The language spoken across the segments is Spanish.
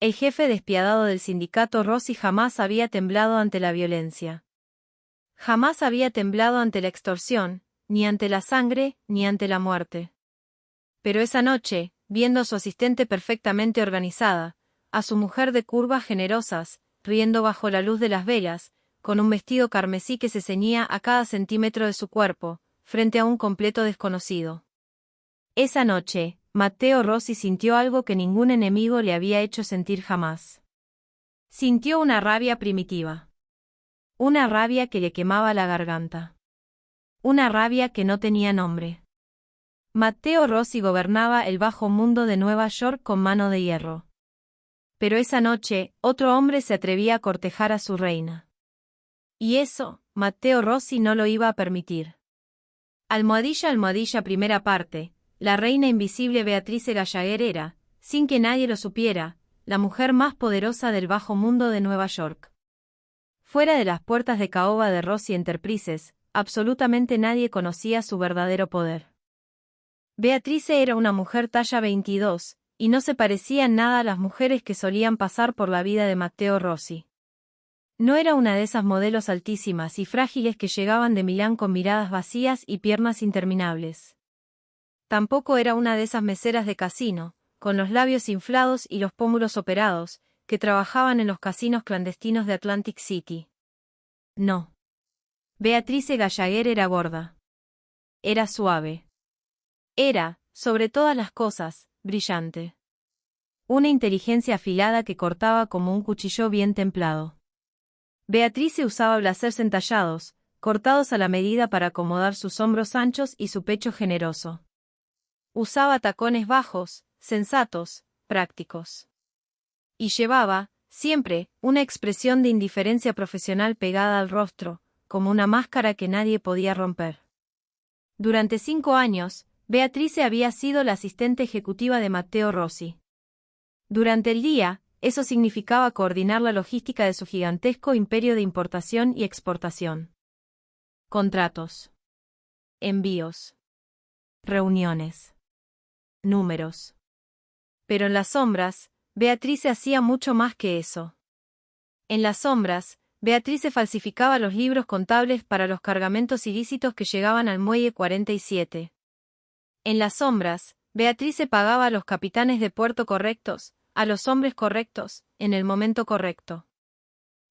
El jefe despiadado del sindicato Rossi jamás había temblado ante la violencia. Jamás había temblado ante la extorsión, ni ante la sangre, ni ante la muerte. Pero esa noche, viendo a su asistente perfectamente organizada, a su mujer de curvas generosas, riendo bajo la luz de las velas, con un vestido carmesí que se ceñía a cada centímetro de su cuerpo, frente a un completo desconocido. Esa noche, Matteo Rossi sintió algo que ningún enemigo le había hecho sentir jamás. Sintió una rabia primitiva. Una rabia que le quemaba la garganta. Una rabia que no tenía nombre. Matteo Rossi gobernaba el bajo mundo de Nueva York con mano de hierro. Pero esa noche, otro hombre se atrevía a cortejar a su reina. Y eso, Matteo Rossi no lo iba a permitir. Almohadilla primera parte, la reina invisible Beatrice Gallagher era, sin que nadie lo supiera, la mujer más poderosa del bajo mundo de Nueva York. Fuera de las puertas de caoba de Rossi Enterprises, absolutamente nadie conocía su verdadero poder. Beatrice era una mujer talla 22, y no se parecía en nada a las mujeres que solían pasar por la vida de Matteo Rossi. No era una de esas modelos altísimas y frágiles que llegaban de Milán con miradas vacías y piernas interminables. Tampoco era una de esas meseras de casino, con los labios inflados y los pómulos operados, que trabajaban en los casinos clandestinos de Atlantic City. No. Beatrice Gallagher era gorda. Era suave. Era, sobre todas las cosas, brillante. Una inteligencia afilada que cortaba como un cuchillo bien templado. Beatrice usaba blazers entallados, cortados a la medida para acomodar sus hombros anchos y su pecho generoso. Usaba tacones bajos, sensatos, prácticos. Y llevaba, siempre, una expresión de indiferencia profesional pegada al rostro, como una máscara que nadie podía romper. Durante 5 años, Beatrice había sido la asistente ejecutiva de Matteo Rossi. Durante el día, eso significaba coordinar la logística de su gigantesco imperio de importación y exportación. Contratos. Envíos. Reuniones. Números. Pero en las sombras, Beatrice hacía mucho más que eso. En las sombras, Beatrice falsificaba los libros contables para los cargamentos ilícitos que llegaban al muelle 47. En las sombras, Beatrice pagaba a los capitanes de puerto correctos, a los hombres correctos, en el momento correcto.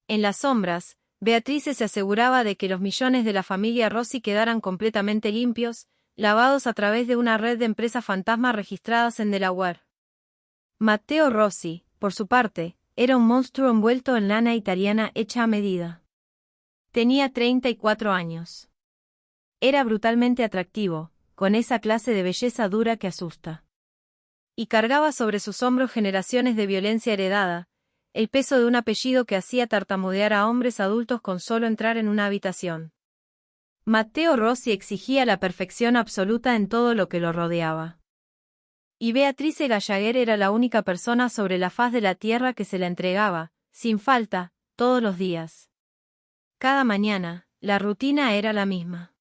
En las sombras, Beatrice se aseguraba de que los millones de la familia Rossi quedaran completamente limpios, lavados a través de una red de empresas fantasma registradas en Delaware. Matteo Rossi, por su parte, era un monstruo envuelto en lana italiana hecha a medida. Tenía 34 años. Era brutalmente atractivo, con esa clase de belleza dura que asusta. Y cargaba sobre sus hombros generaciones de violencia heredada, el peso de un apellido que hacía tartamudear a hombres adultos con solo entrar en una habitación. Matteo Rossi exigía la perfección absoluta en todo lo que lo rodeaba. Y Beatrice Gallagher era la única persona sobre la faz de la tierra que se la entregaba, sin falta, todos los días. Cada mañana, la rutina era la misma.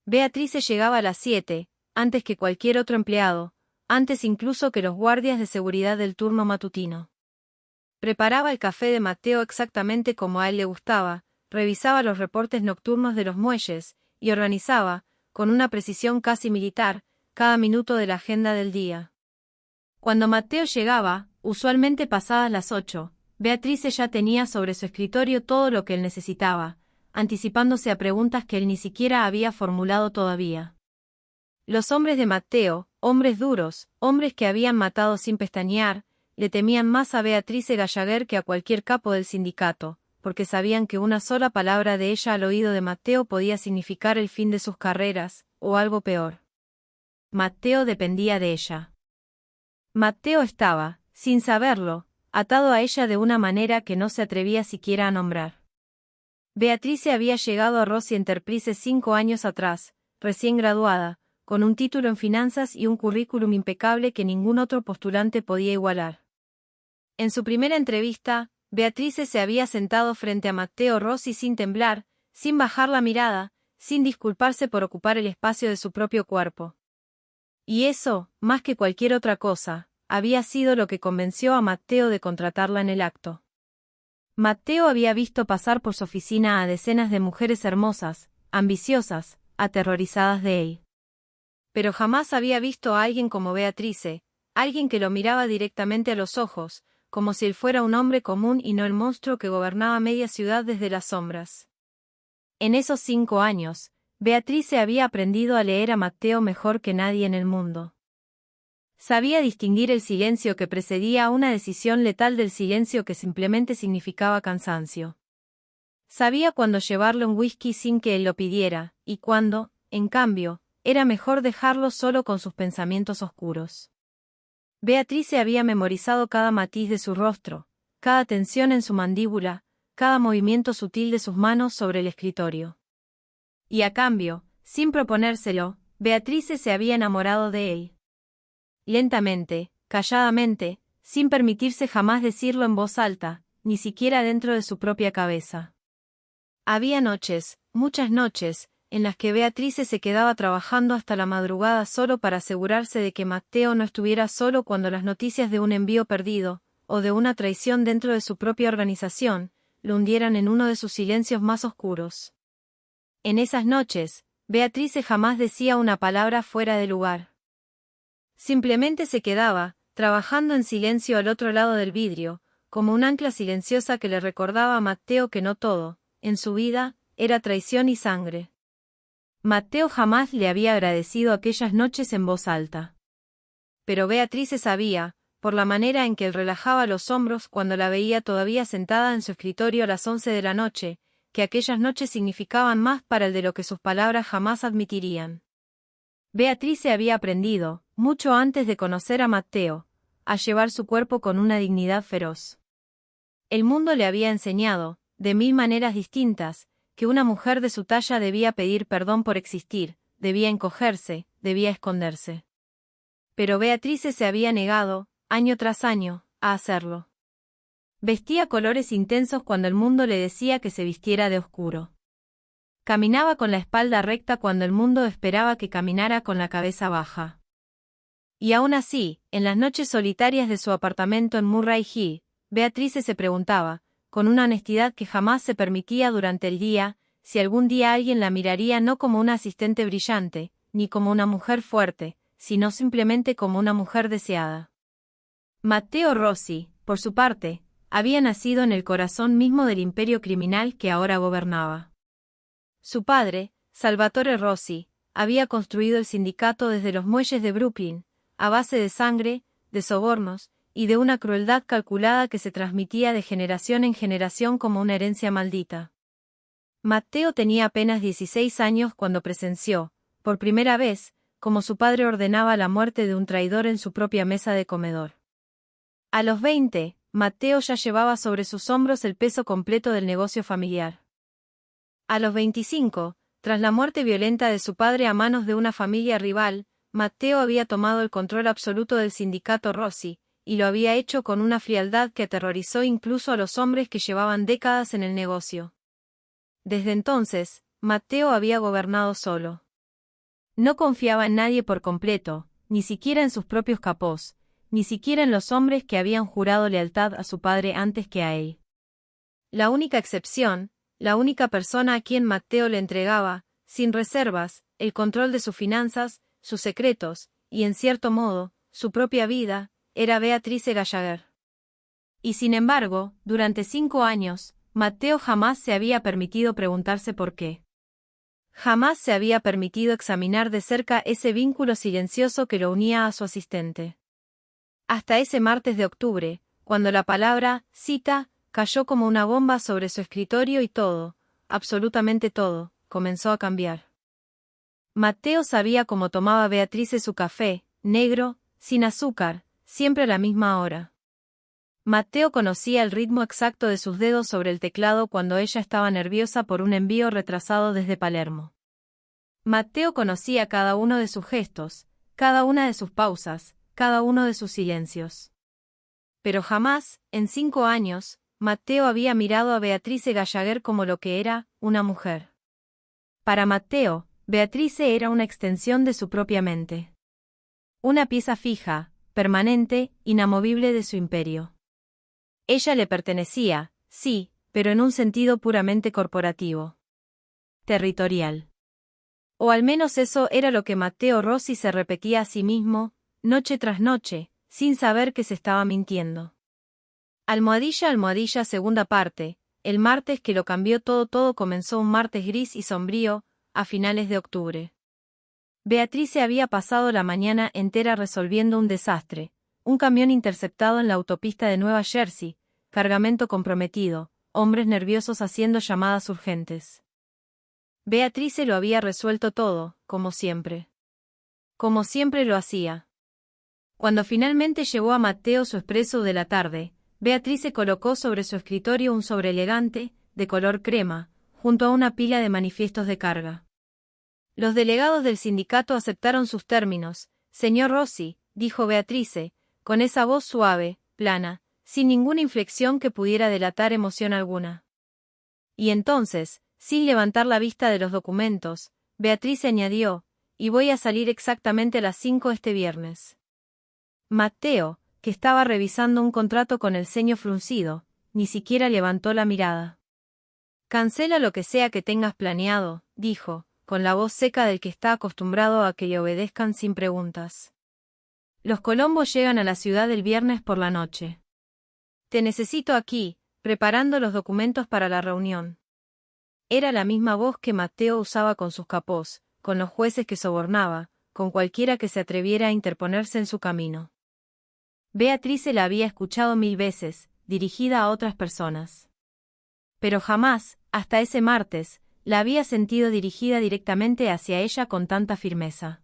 Beatrice llegaba a las 7, antes que cualquier otro empleado, antes incluso que los guardias de seguridad del turno matutino. Preparaba el café de Matteo exactamente como a él le gustaba, revisaba los reportes nocturnos de los muelles, y organizaba, con una precisión casi militar, cada minuto de la agenda del día. Cuando Matteo llegaba, usualmente pasadas las 8, Beatrice ya tenía sobre su escritorio todo lo que él necesitaba, anticipándose a preguntas que él ni siquiera había formulado todavía. Los hombres de Matteo, hombres duros, hombres que habían matado sin pestañear, le temían más a Beatrice Gallagher que a cualquier capo del sindicato, porque sabían que una sola palabra de ella al oído de Matteo podía significar el fin de sus carreras, o algo peor. Matteo dependía de ella. Matteo estaba, sin saberlo, atado a ella de una manera que no se atrevía siquiera a nombrar. Beatrice había llegado a Rossi Enterprises 5 años atrás, recién graduada, con un título en finanzas y un currículum impecable que ningún otro postulante podía igualar. En su primera entrevista, Beatrice se había sentado frente a Matteo Rossi sin temblar, sin bajar la mirada, sin disculparse por ocupar el espacio de su propio cuerpo. Y eso, más que cualquier otra cosa, había sido lo que convenció a Matteo de contratarla en el acto. Matteo había visto pasar por su oficina a decenas de mujeres hermosas, ambiciosas, aterrorizadas de él. Pero jamás había visto a alguien como Beatrice, alguien que lo miraba directamente a los ojos, como si él fuera un hombre común y no el monstruo que gobernaba media ciudad desde las sombras. En esos 5 años, Beatrice había aprendido a leer a Matteo mejor que nadie en el mundo. Sabía distinguir el silencio que precedía a una decisión letal del silencio que simplemente significaba cansancio. Sabía cuándo llevarle un whisky sin que él lo pidiera, y cuándo, en cambio, era mejor dejarlo solo con sus pensamientos oscuros. Beatrice había memorizado cada matiz de su rostro, cada tensión en su mandíbula, cada movimiento sutil de sus manos sobre el escritorio. Y a cambio, sin proponérselo, Beatrice se había enamorado de él. Lentamente, calladamente, sin permitirse jamás decirlo en voz alta, ni siquiera dentro de su propia cabeza. Había noches, muchas noches, en las que Beatrice se quedaba trabajando hasta la madrugada solo para asegurarse de que Matteo no estuviera solo cuando las noticias de un envío perdido, o de una traición dentro de su propia organización, lo hundieran en uno de sus silencios más oscuros. En esas noches, Beatrice jamás decía una palabra fuera de lugar. Simplemente se quedaba, trabajando en silencio al otro lado del vidrio, como un ancla silenciosa que le recordaba a Matteo que no todo, en su vida, era traición y sangre. Matteo jamás le había agradecido aquellas noches en voz alta. Pero Beatrice sabía, por la manera en que él relajaba los hombros cuando la veía todavía sentada en su escritorio a las 11 de la noche, que aquellas noches significaban más para él de lo que sus palabras jamás admitirían. Beatrice había aprendido, mucho antes de conocer a Matteo, a llevar su cuerpo con una dignidad feroz. El mundo le había enseñado, de 1000 maneras distintas, que una mujer de su talla debía pedir perdón por existir, debía encogerse, debía esconderse. Pero Beatrice se había negado, año tras año, a hacerlo. Vestía colores intensos cuando el mundo le decía que se vistiera de oscuro. Caminaba con la espalda recta cuando el mundo esperaba que caminara con la cabeza baja. Y aún así, en las noches solitarias de su apartamento en Murray Hill, Beatrice se preguntaba, con una honestidad que jamás se permitía durante el día, si algún día alguien la miraría no como una asistente brillante, ni como una mujer fuerte, sino simplemente como una mujer deseada. Matteo Rossi, por su parte, había nacido en el corazón mismo del imperio criminal que ahora gobernaba. Su padre, Salvatore Rossi, había construido el sindicato desde los muelles de Brooklyn, a base de sangre, de sobornos, y de una crueldad calculada que se transmitía de generación en generación como una herencia maldita. Matteo tenía apenas 16 años cuando presenció, por primera vez, como su padre ordenaba la muerte de un traidor en su propia mesa de comedor. A los 20, Matteo ya llevaba sobre sus hombros el peso completo del negocio familiar. A los 25, tras la muerte violenta de su padre a manos de una familia rival, Matteo había tomado el control absoluto del sindicato Rossi, y lo había hecho con una frialdad que aterrorizó incluso a los hombres que llevaban décadas en el negocio. Desde entonces, Matteo había gobernado solo. No confiaba en nadie por completo, ni siquiera en sus propios capós, ni siquiera en los hombres que habían jurado lealtad a su padre antes que a él. La única excepción, la única persona a quien Matteo le entregaba, sin reservas, el control de sus finanzas, sus secretos, y en cierto modo, su propia vida, era Beatrice Gallagher. Y sin embargo, durante 5 años, Matteo jamás se había permitido preguntarse por qué. Jamás se había permitido examinar de cerca ese vínculo silencioso que lo unía a su asistente. Hasta ese martes de octubre, cuando la palabra «cita» cayó como una bomba sobre su escritorio y todo, absolutamente todo, comenzó a cambiar. Matteo sabía cómo tomaba Beatrice su café, negro, sin azúcar, siempre a la misma hora. Matteo conocía el ritmo exacto de sus dedos sobre el teclado cuando ella estaba nerviosa por un envío retrasado desde Palermo. Matteo conocía cada uno de sus gestos, cada una de sus pausas, cada uno de sus silencios. Pero jamás, en 5 años, Matteo había mirado a Beatrice Gallagher como lo que era, una mujer. Para Matteo, Beatrice era una extensión de su propia mente. Una pieza fija, permanente, inamovible de su imperio. Ella le pertenecía, sí, pero en un sentido puramente corporativo. Territorial. O al menos eso era lo que Matteo Rossi se repetía a sí mismo, noche tras noche, sin saber que se estaba mintiendo. Almohadilla, segunda parte. El martes que lo cambió todo comenzó un martes gris y sombrío, a finales de octubre. Beatrice había pasado la mañana entera resolviendo un desastre, un camión interceptado en la autopista de Nueva Jersey, cargamento comprometido, hombres nerviosos haciendo llamadas urgentes. Beatrice lo había resuelto todo, como siempre. Como siempre lo hacía. Cuando finalmente llevó a Matteo su expreso de la tarde, Beatrice colocó sobre su escritorio un sobre elegante, de color crema, junto a una pila de manifiestos de carga. Los delegados del sindicato aceptaron sus términos. Señor Rossi, dijo Beatrice, con esa voz suave, plana, sin ninguna inflexión que pudiera delatar emoción alguna. Y entonces, sin levantar la vista de los documentos, Beatrice añadió, y voy a salir exactamente a las 5 este viernes. Matteo, que estaba revisando un contrato con el ceño fruncido, ni siquiera levantó la mirada. Cancela lo que sea que tengas planeado, dijo, con la voz seca del que está acostumbrado a que le obedezcan sin preguntas. Los Colombos llegan a la ciudad el viernes por la noche. Te necesito aquí, preparando los documentos para la reunión. Era la misma voz que Matteo usaba con sus capós, con los jueces que sobornaba, con cualquiera que se atreviera a interponerse en su camino. Beatrice la había escuchado 1000 veces, dirigida a otras personas. Pero jamás, hasta ese martes, la había sentido dirigida directamente hacia ella con tanta firmeza.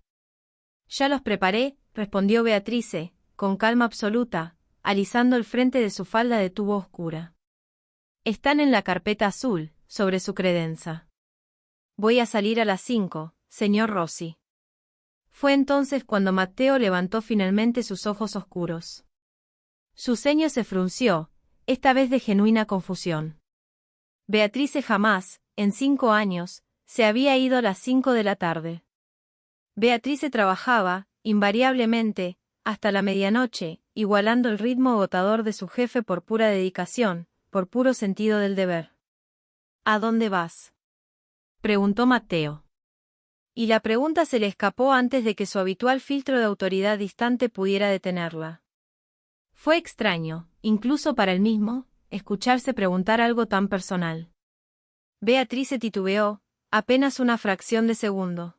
Ya los preparé, respondió Beatrice, con calma absoluta, alisando el frente de su falda de tubo oscura. Están en la carpeta azul, sobre su credenza. Voy a salir a las 5, señor Rossi. Fue entonces cuando Matteo levantó finalmente sus ojos oscuros. Su ceño se frunció, esta vez de genuina confusión. Beatrice jamás, en 5 años, se había ido a las 5 de la tarde. Beatrice trabajaba, invariablemente, hasta la medianoche, igualando el ritmo agotador de su jefe por pura dedicación, por puro sentido del deber. ¿A dónde vas?, preguntó Matteo. Y la pregunta se le escapó antes de que su habitual filtro de autoridad distante pudiera detenerla. Fue extraño, incluso para él mismo, escucharse preguntar algo tan personal. Beatrice titubeó, apenas una fracción de segundo.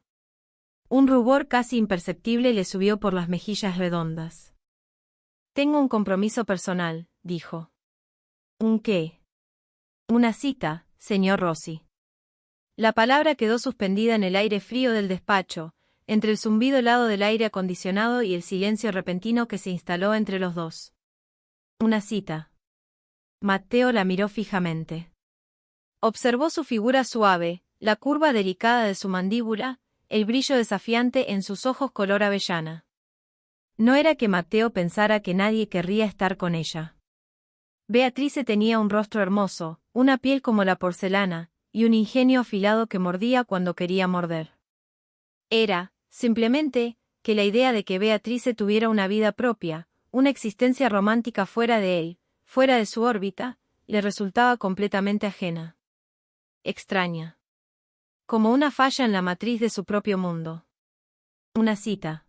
Un rubor casi imperceptible le subió por las mejillas redondas. Tengo un compromiso personal, dijo. ¿Un qué? Una cita, señor Rossi. La palabra quedó suspendida en el aire frío del despacho, entre el zumbido helado del aire acondicionado y el silencio repentino que se instaló entre los dos. Una cita. Matteo la miró fijamente. Observó su figura suave, la curva delicada de su mandíbula, el brillo desafiante en sus ojos color avellana. No era que Matteo pensara que nadie querría estar con ella. Beatrice tenía un rostro hermoso, una piel como la porcelana, y un ingenio afilado que mordía cuando quería morder. Era, simplemente, que la idea de que Beatrice tuviera una vida propia, una existencia romántica fuera de él, fuera de su órbita, le resultaba completamente ajena. Extraña. Como una falla en la matriz de su propio mundo. Una cita.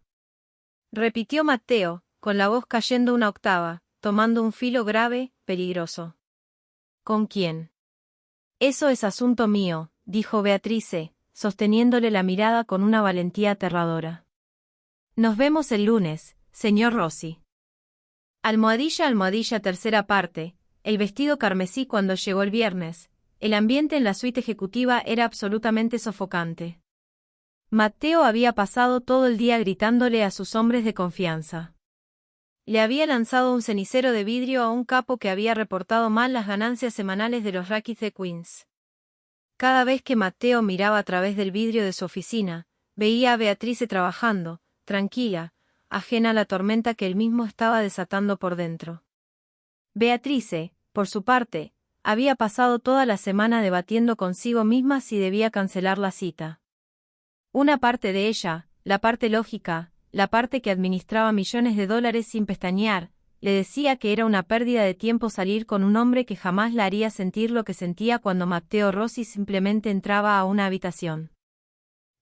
Repitió Matteo, con la voz cayendo una octava, tomando un filo grave, peligroso. ¿Con quién? Eso es asunto mío, dijo Beatrice, sosteniéndole la mirada con una valentía aterradora. Nos vemos el lunes, señor Rossi. Almohadilla, tercera parte. El vestido carmesí cuando llegó el viernes. El ambiente en la suite ejecutiva era absolutamente sofocante. Matteo había pasado todo el día gritándole a sus hombres de confianza. Le había lanzado un cenicero de vidrio a un capo que había reportado mal las ganancias semanales de los Rockies de Queens. Cada vez que Matteo miraba a través del vidrio de su oficina, veía a Beatrice trabajando, tranquila, ajena a la tormenta que él mismo estaba desatando por dentro. Beatrice, por su parte, había pasado toda la semana debatiendo consigo misma si debía cancelar la cita. Una parte de ella, la parte lógica, la parte que administraba millones de dólares sin pestañear, le decía que era una pérdida de tiempo salir con un hombre que jamás la haría sentir lo que sentía cuando Matteo Rossi simplemente entraba a una habitación.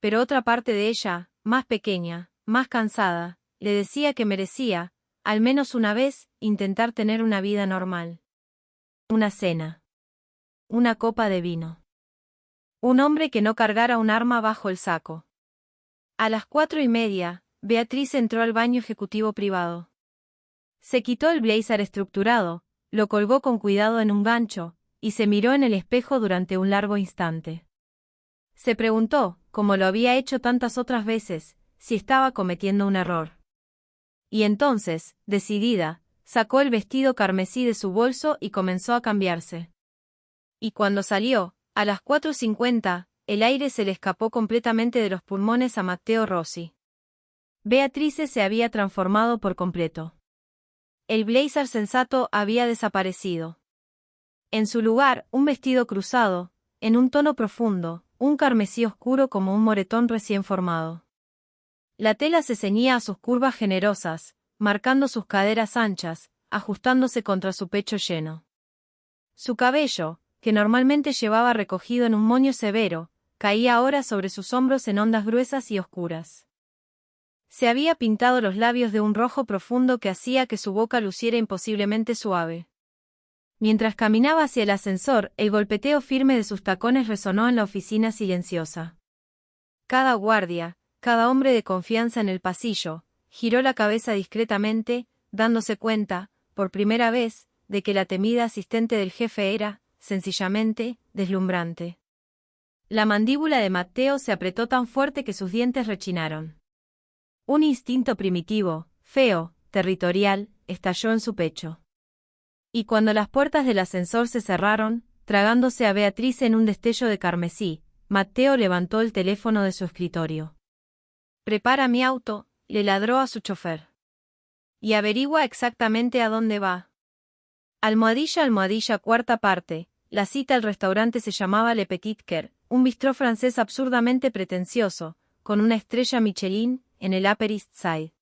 Pero otra parte de ella, más pequeña, más cansada, le decía que merecía, al menos una vez, intentar tener una vida normal. Una cena. Una copa de vino. Un hombre que no cargara un arma bajo el saco. A las 4:30, Beatriz entró al baño ejecutivo privado. Se quitó el blazer estructurado, lo colgó con cuidado en un gancho, y se miró en el espejo durante un largo instante. Se preguntó, como lo había hecho tantas otras veces, si estaba cometiendo un error. Y entonces, decidida, sacó el vestido carmesí de su bolso y comenzó a cambiarse. Y cuando salió, a las 4:50, el aire se le escapó completamente de los pulmones a Matteo Rossi. Beatrice se había transformado por completo. El blazer sensato había desaparecido. En su lugar, un vestido cruzado, en un tono profundo, un carmesí oscuro como un moretón recién formado. La tela se ceñía a sus curvas generosas, marcando sus caderas anchas, ajustándose contra su pecho lleno. Su cabello, que normalmente llevaba recogido en un moño severo, caía ahora sobre sus hombros en ondas gruesas y oscuras. Se había pintado los labios de un rojo profundo que hacía que su boca luciera imposiblemente suave. Mientras caminaba hacia el ascensor, el golpeteo firme de sus tacones resonó en la oficina silenciosa. Cada guardia, cada hombre de confianza en el pasillo, giró la cabeza discretamente, dándose cuenta, por primera vez, de que la temida asistente del jefe era, sencillamente, deslumbrante. La mandíbula de Matteo se apretó tan fuerte que sus dientes rechinaron. Un instinto primitivo, feo, territorial, estalló en su pecho. Y cuando las puertas del ascensor se cerraron, tragándose a Beatriz en un destello de carmesí, Matteo levantó el teléfono de su escritorio. «Prepara mi auto», le ladró a su chofer. «Y averigua exactamente a dónde va». Almohadilla, cuarta parte. La cita al restaurante se llamaba Le Petit Coeur, un bistró francés absurdamente pretencioso, con una estrella Michelin, en el Upper East Side.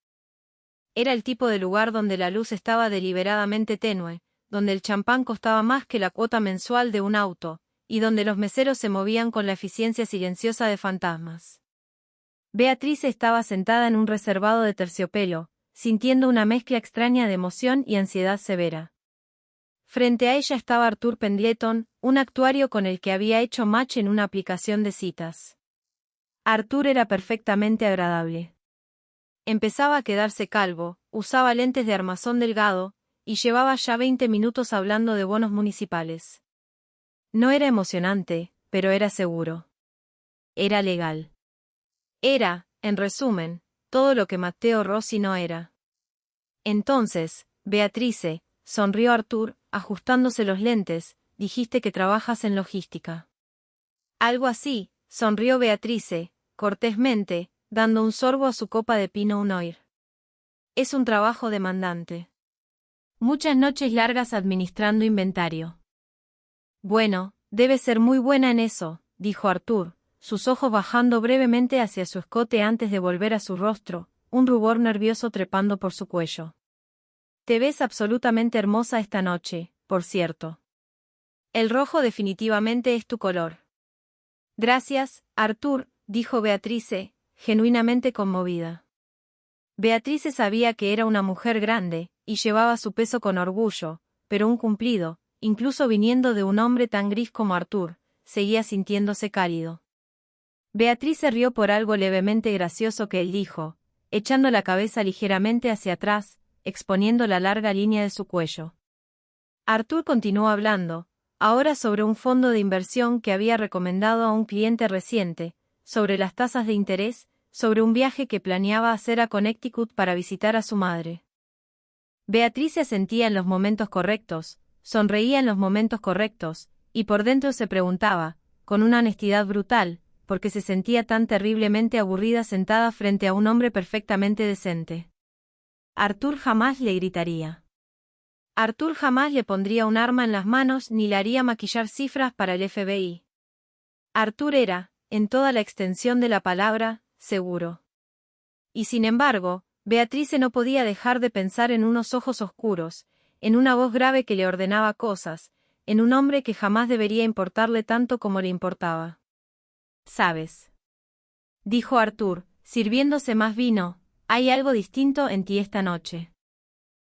Era el tipo de lugar donde la luz estaba deliberadamente tenue, donde el champán costaba más que la cuota mensual de un auto, y donde los meseros se movían con la eficiencia silenciosa de fantasmas. Beatriz estaba sentada en un reservado de terciopelo, sintiendo una mezcla extraña de emoción y ansiedad severa. Frente a ella estaba Arthur Pendleton, un actuario con el que había hecho match en una aplicación de citas. Arthur era perfectamente agradable. Empezaba a quedarse calvo, usaba lentes de armazón delgado, y llevaba ya 20 minutos hablando de bonos municipales. No era emocionante, pero era seguro. Era legal. Era, en resumen, todo lo que Matteo Rossi no era. Entonces, Beatrice, sonrió Arthur, ajustándose los lentes, dijiste que trabajas en logística. Algo así, sonrió Beatrice, cortésmente, dando un sorbo a su copa de Pinot Noir. Es un trabajo demandante. Muchas noches largas administrando inventario. Bueno, debe ser muy buena en eso, dijo Arthur, sus ojos bajando brevemente hacia su escote antes de volver a su rostro, un rubor nervioso trepando por su cuello. Te ves absolutamente hermosa esta noche, por cierto. El rojo definitivamente es tu color. Gracias, Arthur, dijo Beatrice, genuinamente conmovida. Beatrice sabía que era una mujer grande, y llevaba su peso con orgullo, pero un cumplido, incluso viniendo de un hombre tan gris como Arthur, seguía sintiéndose cálido. Beatrice rió por algo levemente gracioso que él dijo, echando la cabeza ligeramente hacia atrás, exponiendo la larga línea de su cuello. Arthur continuó hablando, ahora sobre un fondo de inversión que había recomendado a un cliente reciente, sobre las tasas de interés, sobre un viaje que planeaba hacer a Connecticut para visitar a su madre. Beatriz asentía en los momentos correctos, sonreía en los momentos correctos, y por dentro se preguntaba, con una honestidad brutal, por qué se sentía tan terriblemente aburrida sentada frente a un hombre perfectamente decente. Arthur jamás le gritaría. Arthur jamás le pondría un arma en las manos ni le haría maquillar cifras para el FBI. Arthur era, en toda la extensión de la palabra, seguro. Y sin embargo, Beatrice no podía dejar de pensar en unos ojos oscuros, en una voz grave que le ordenaba cosas, en un hombre que jamás debería importarle tanto como le importaba. «¿Sabes?», dijo Arthur, sirviéndose más vino, «hay algo distinto en ti esta noche.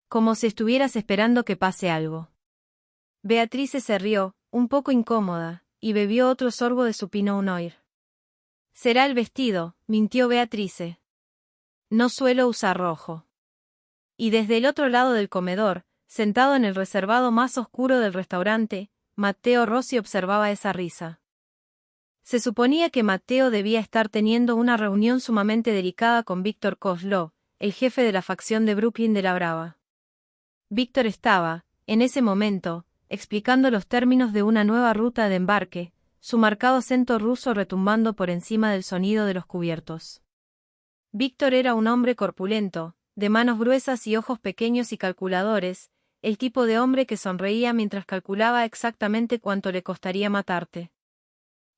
Como si estuvieras esperando que pase algo». Beatrice se rió, un poco incómoda, y bebió otro sorbo de su Pinot Noir. «Será el vestido», mintió Beatrice. «No suelo usar rojo». Y desde el otro lado del comedor, sentado en el reservado más oscuro del restaurante, Matteo Rossi observaba esa risa. Se suponía que Matteo debía estar teniendo una reunión sumamente delicada con Víctor Kozlov, el jefe de la facción de Brooklyn de la Brava. Víctor estaba, en ese momento, explicando los términos de una nueva ruta de embarque, su marcado acento ruso retumbando por encima del sonido de los cubiertos. Víctor era un hombre corpulento, de manos gruesas y ojos pequeños y calculadores, el tipo de hombre que sonreía mientras calculaba exactamente cuánto le costaría matarte.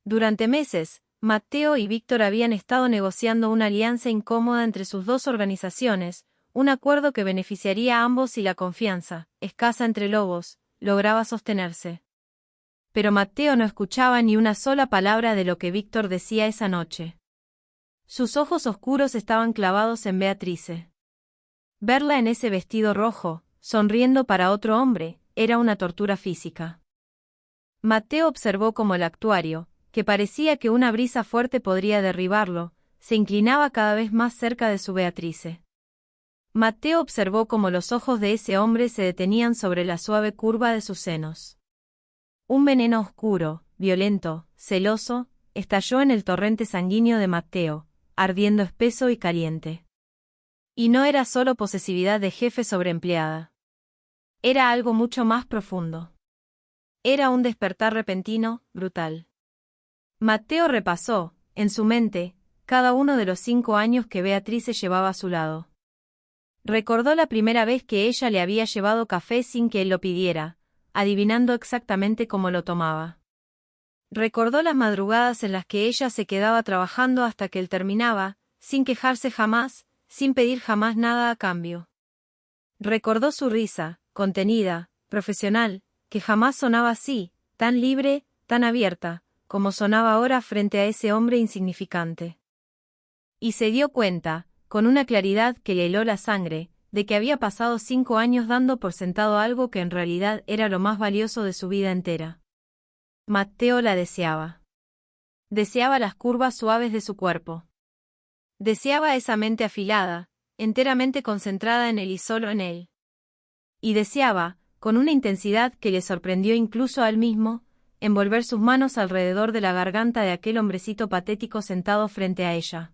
Durante meses, Matteo y Víctor habían estado negociando una alianza incómoda entre sus dos organizaciones, un acuerdo que beneficiaría a ambos si la confianza, escasa entre lobos, lograba sostenerse. Pero Matteo no escuchaba ni una sola palabra de lo que Víctor decía esa noche. Sus ojos oscuros estaban clavados en Beatrice. Verla en ese vestido rojo, sonriendo para otro hombre, era una tortura física. Matteo observó cómo el actuario, que parecía que una brisa fuerte podría derribarlo, se inclinaba cada vez más cerca de su Beatrice. Matteo observó cómo los ojos de ese hombre se detenían sobre la suave curva de sus senos. Un veneno oscuro, violento, celoso, estalló en el torrente sanguíneo de Matteo, ardiendo espeso y caliente. Y no era solo posesividad de jefe sobre empleada. Era algo mucho más profundo. Era un despertar repentino, brutal. Matteo repasó, en su mente, cada uno de los 5 años que Beatrice llevaba a su lado. Recordó la primera vez que ella le había llevado café sin que él lo pidiera, adivinando exactamente cómo lo tomaba. Recordó las madrugadas en las que ella se quedaba trabajando hasta que él terminaba, sin quejarse jamás, sin pedir jamás nada a cambio. Recordó su risa, contenida, profesional, que jamás sonaba así, tan libre, tan abierta, como sonaba ahora frente a ese hombre insignificante. Y se dio cuenta, con una claridad que le heló la sangre, de que había pasado 5 años dando por sentado algo que en realidad era lo más valioso de su vida entera. Matteo la deseaba. Deseaba las curvas suaves de su cuerpo. Deseaba esa mente afilada, enteramente concentrada en él y solo en él. Y deseaba, con una intensidad que le sorprendió incluso a él mismo, envolver sus manos alrededor de la garganta de aquel hombrecito patético sentado frente a ella.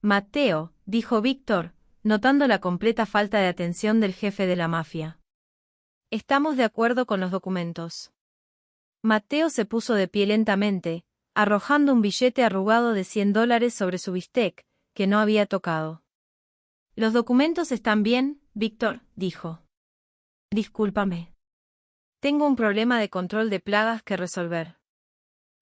«Matteo», dijo Víctor, notando la completa falta de atención del jefe de la mafia. «Estamos de acuerdo con los documentos». Matteo se puso de pie lentamente, arrojando un billete arrugado de $100 sobre su bistec, que no había tocado. «Los documentos están bien, Víctor», dijo. «Discúlpame. Tengo un problema de control de plagas que resolver».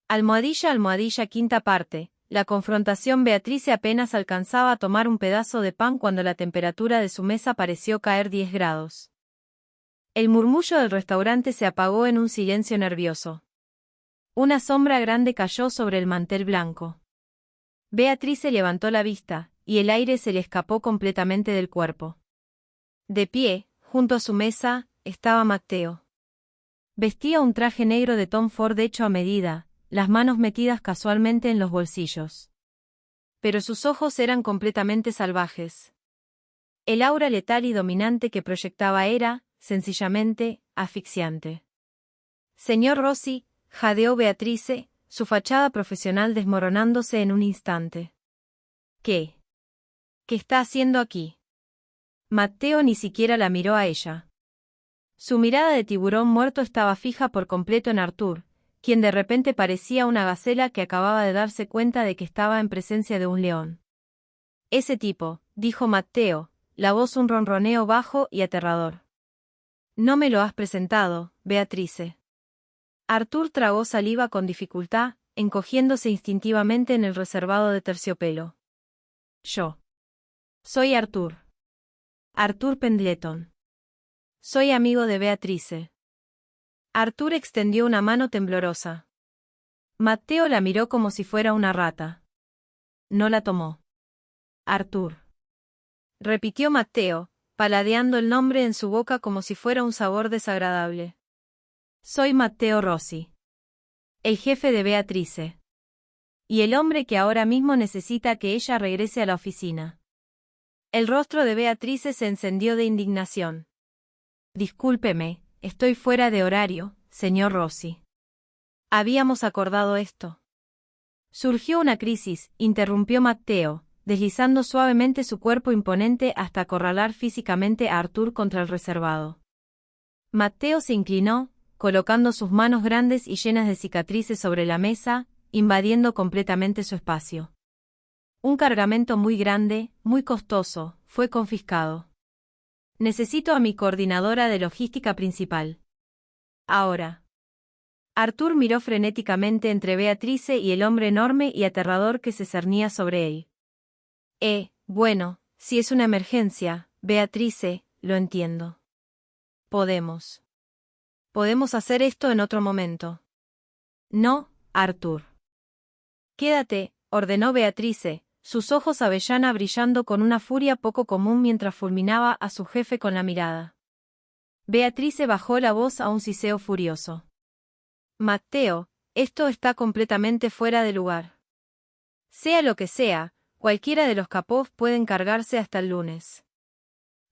Almohadilla, quinta parte. La confrontación. Beatrice apenas alcanzaba a tomar un pedazo de pan cuando la temperatura de su mesa pareció caer 10 grados. El murmullo del restaurante se apagó en un silencio nervioso. Una sombra grande cayó sobre el mantel blanco. Beatrice levantó la vista, y el aire se le escapó completamente del cuerpo. De pie, junto a su mesa, estaba Matteo. Vestía un traje negro de Tom Ford hecho a medida, las manos metidas casualmente en los bolsillos. Pero sus ojos eran completamente salvajes. El aura letal y dominante que proyectaba era, sencillamente, asfixiante. «Señor Rossi», jadeó Beatrice, su fachada profesional desmoronándose en un instante. «¿Qué? ¿Qué está haciendo aquí?» Matteo ni siquiera la miró a ella. Su mirada de tiburón muerto estaba fija por completo en Arthur, quien de repente parecía una gacela que acababa de darse cuenta de que estaba en presencia de un león. «Ese tipo», dijo Matteo, la voz un ronroneo bajo y aterrador. «No me lo has presentado, Beatrice». Arthur tragó saliva con dificultad, encogiéndose instintivamente en el reservado de terciopelo. «Yo». Soy Arthur. Arthur Pendleton. Soy amigo de Beatrice. Arthur extendió una mano temblorosa. Matteo la miró como si fuera una rata. No la tomó. Arthur. Repitió Matteo, paladeando el nombre en su boca como si fuera un sabor desagradable. Soy Matteo Rossi. El jefe de Beatrice. Y el hombre que ahora mismo necesita que ella regrese a la oficina. El rostro de Beatrice se encendió de indignación. Discúlpeme, estoy fuera de horario, señor Rossi. Habíamos acordado esto. Surgió una crisis, interrumpió Matteo, deslizando suavemente su cuerpo imponente hasta acorralar físicamente a Arthur contra el reservado. Matteo se inclinó, colocando sus manos grandes y llenas de cicatrices sobre la mesa, invadiendo completamente su espacio. Un cargamento muy grande, muy costoso, fue confiscado. Necesito a mi coordinadora de logística principal. Ahora. Arthur miró frenéticamente entre Beatrice y el hombre enorme y aterrador que se cernía sobre él. Bueno, si es una emergencia, Beatrice, lo entiendo. Podemos hacer esto en otro momento. No, Arthur. Quédate, ordenó Beatrice, sus ojos avellana brillando con una furia poco común mientras fulminaba a su jefe con la mirada. Beatrice bajó la voz a un siseo furioso. Matteo, esto está completamente fuera de lugar. Sea lo que sea, cualquiera de los capós puede encargarse hasta el lunes.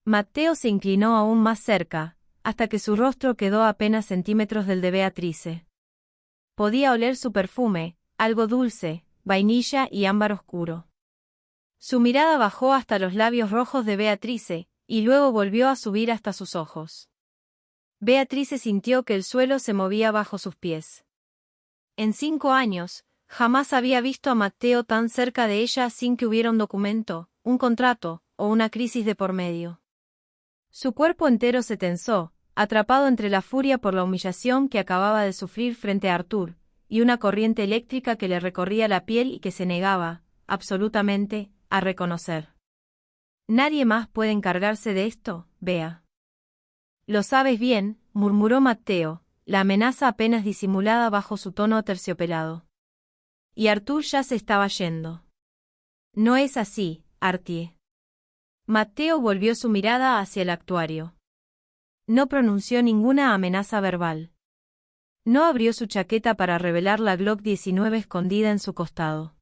Matteo se inclinó aún más cerca, hasta que su rostro quedó a apenas centímetros del de Beatrice. Podía oler su perfume, algo dulce, vainilla y ámbar oscuro. Su mirada bajó hasta los labios rojos de Beatrice, y luego volvió a subir hasta sus ojos. Beatrice sintió que el suelo se movía bajo sus pies. En 5 años, jamás había visto a Matteo tan cerca de ella sin que hubiera un documento, un contrato, o una crisis de por medio. Su cuerpo entero se tensó, atrapado entre la furia por la humillación que acababa de sufrir frente a Arthur, y una corriente eléctrica que le recorría la piel y que se negaba, absolutamente, a reconocer. Nadie más puede encargarse de esto, Bea. Lo sabes bien, murmuró Matteo, la amenaza apenas disimulada bajo su tono aterciopelado. Y Arthur ya se estaba yendo. No es así, Artie. Matteo volvió su mirada hacia el actuario. No pronunció ninguna amenaza verbal. No abrió su chaqueta para revelar la Glock 19 escondida en su costado.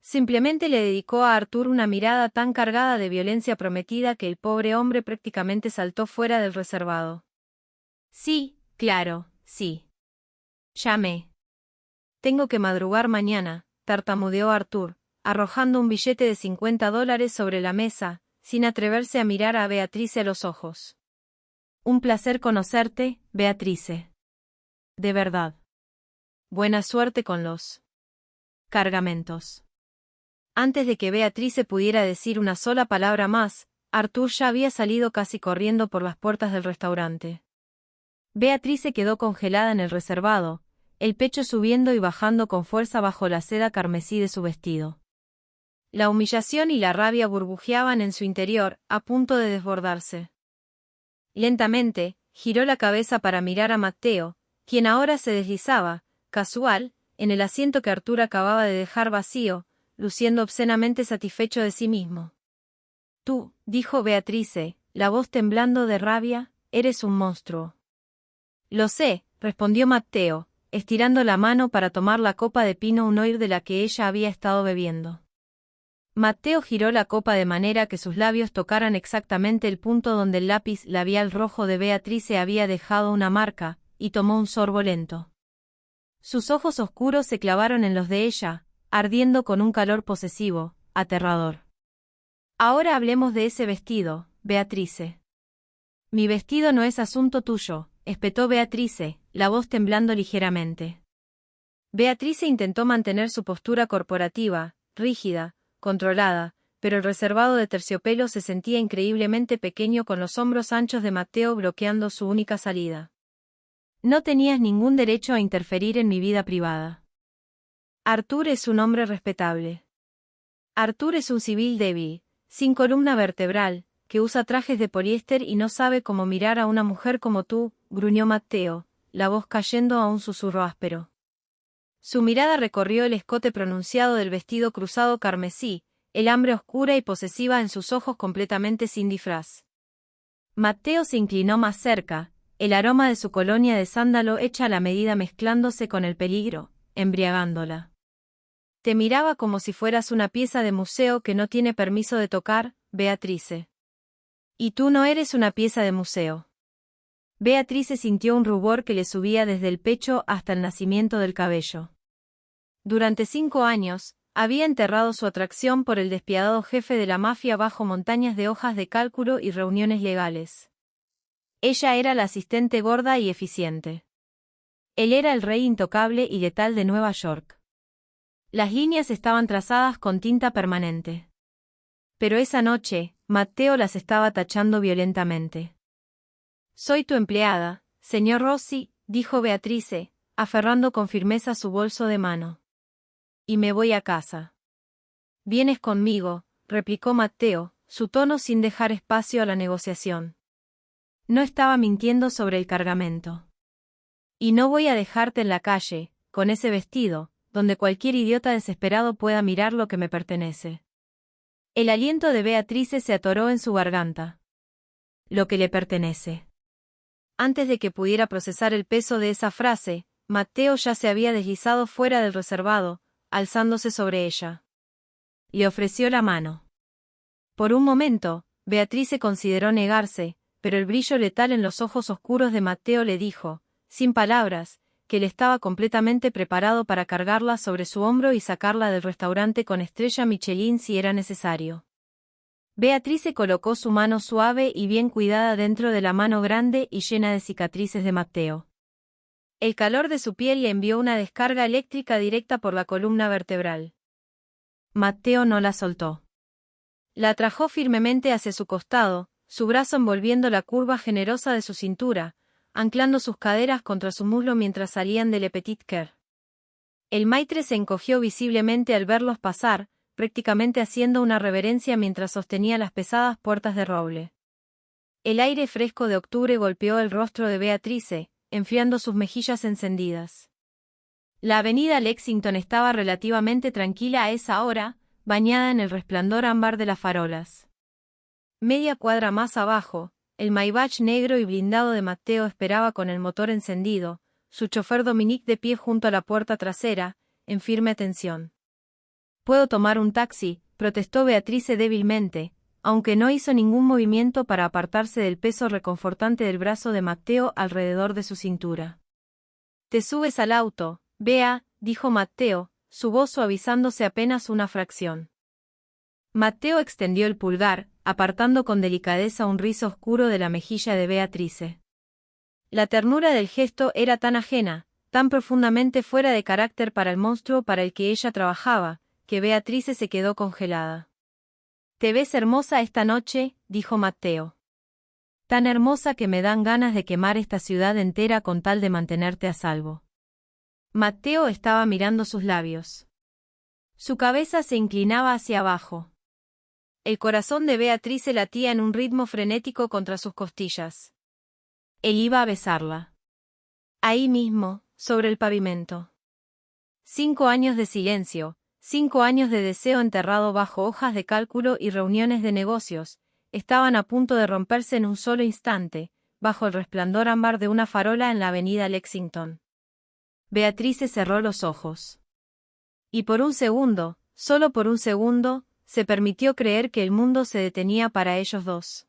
Simplemente le dedicó a Arthur una mirada tan cargada de violencia prometida que el pobre hombre prácticamente saltó fuera del reservado. Sí, claro, sí. Llamé. Tengo que madrugar mañana, tartamudeó Arthur, arrojando un billete de $50 sobre la mesa, sin atreverse a mirar a Beatrice a los ojos. Un placer conocerte, Beatrice. De verdad. Buena suerte con los cargamentos. Antes de que Beatrice pudiera decir una sola palabra más, Arthur ya había salido casi corriendo por las puertas del restaurante. Beatrice quedó congelada en el reservado, el pecho subiendo y bajando con fuerza bajo la seda carmesí de su vestido. La humillación y la rabia burbujeaban en su interior, a punto de desbordarse. Lentamente, giró la cabeza para mirar a Matteo, quien ahora se deslizaba, casual, en el asiento que Arthur acababa de dejar vacío, luciendo obscenamente satisfecho de sí mismo. Tú, dijo Beatrice, la voz temblando de rabia, eres un monstruo. Lo sé, respondió Matteo, estirando la mano para tomar la copa de Pinot Noir de la que ella había estado bebiendo. Matteo giró la copa de manera que sus labios tocaran exactamente el punto donde el lápiz labial rojo de Beatrice había dejado una marca, y tomó un sorbo lento. Sus ojos oscuros se clavaron en los de ella, ardiendo con un calor posesivo, aterrador. Ahora hablemos de ese vestido, Beatrice. Mi vestido no es asunto tuyo, espetó Beatrice, la voz temblando ligeramente. Beatrice intentó mantener su postura corporativa, rígida, controlada, pero el reservado de terciopelo se sentía increíblemente pequeño con los hombros anchos de Matteo bloqueando su única salida. No tenías ningún derecho a interferir en mi vida privada. Arthur es un hombre respetable. Arthur es un civil débil, sin columna vertebral, que usa trajes de poliéster y no sabe cómo mirar a una mujer como tú, gruñó Matteo, la voz cayendo a un susurro áspero. Su mirada recorrió el escote pronunciado del vestido cruzado carmesí, el hambre oscura y posesiva en sus ojos completamente sin disfraz. Matteo se inclinó más cerca, el aroma de su colonia de sándalo hecha a la medida mezclándose con el peligro, embriagándola. Te miraba como si fueras una pieza de museo que no tiene permiso de tocar, Beatrice. Y tú no eres una pieza de museo. Beatrice sintió un rubor que le subía desde el pecho hasta el nacimiento del cabello. Durante 5 años, había enterrado su atracción por el despiadado jefe de la mafia bajo montañas de hojas de cálculo y reuniones legales. Ella era la asistente gorda y eficiente. Él era el rey intocable y letal de Nueva York. Las líneas estaban trazadas con tinta permanente. Pero esa noche, Matteo las estaba tachando violentamente. «Soy tu empleada, señor Rossi», dijo Beatrice, aferrando con firmeza su bolso de mano. «Y me voy a casa». «Vienes conmigo», replicó Matteo, su tono sin dejar espacio a la negociación. No estaba mintiendo sobre el cargamento. «Y no voy a dejarte en la calle, con ese vestido, donde cualquier idiota desesperado pueda mirar lo que me pertenece». El aliento de Beatrice se atoró en su garganta. «Lo que le pertenece». Antes de que pudiera procesar el peso de esa frase, Matteo ya se había deslizado fuera del reservado, alzándose sobre ella. Le ofreció la mano. Por un momento, Beatrice consideró negarse, pero el brillo letal en los ojos oscuros de Matteo le dijo, sin palabras, que él estaba completamente preparado para cargarla sobre su hombro y sacarla del restaurante con estrella Michelin si era necesario. Beatrice colocó su mano suave y bien cuidada dentro de la mano grande y llena de cicatrices de Matteo. El calor de su piel le envió una descarga eléctrica directa por la columna vertebral. Matteo no la soltó. La atrajo firmemente hacia su costado, su brazo envolviendo la curva generosa de su cintura, anclando sus caderas contra su muslo mientras salían de Le Petit Cœur. El maitre se encogió visiblemente al verlos pasar, prácticamente haciendo una reverencia mientras sostenía las pesadas puertas de roble. El aire fresco de octubre golpeó el rostro de Beatrice, enfriando sus mejillas encendidas. La avenida Lexington estaba relativamente tranquila a esa hora, bañada en el resplandor ámbar de las farolas. Media cuadra más abajo, el Maybach negro y blindado de Matteo esperaba con el motor encendido, su chofer Dominique de pie junto a la puerta trasera, en firme atención. «¿Puedo tomar un taxi?», protestó Beatrice débilmente, aunque no hizo ningún movimiento para apartarse del peso reconfortante del brazo de Matteo alrededor de su cintura. «Te subes al auto, Bea», dijo Matteo, su voz suavizándose apenas una fracción. Matteo extendió el pulgar, apartando con delicadeza un rizo oscuro de la mejilla de Beatrice. La ternura del gesto era tan ajena, tan profundamente fuera de carácter para el monstruo para el que ella trabajaba, que Beatrice se quedó congelada. «Te ves hermosa esta noche», dijo Matteo. «Tan hermosa que me dan ganas de quemar esta ciudad entera con tal de mantenerte a salvo». Matteo estaba mirando sus labios. Su cabeza se inclinaba hacia abajo. El corazón de Beatrice latía en un ritmo frenético contra sus costillas. Él iba a besarla. Ahí mismo, sobre el pavimento. 5 años de silencio, 5 años de deseo enterrado bajo hojas de cálculo y reuniones de negocios, estaban a punto de romperse en un solo instante, bajo el resplandor ámbar de una farola en la avenida Lexington. Beatrice cerró los ojos. Y por un segundo, solo por un segundo, se permitió creer que el mundo se detenía para ellos dos.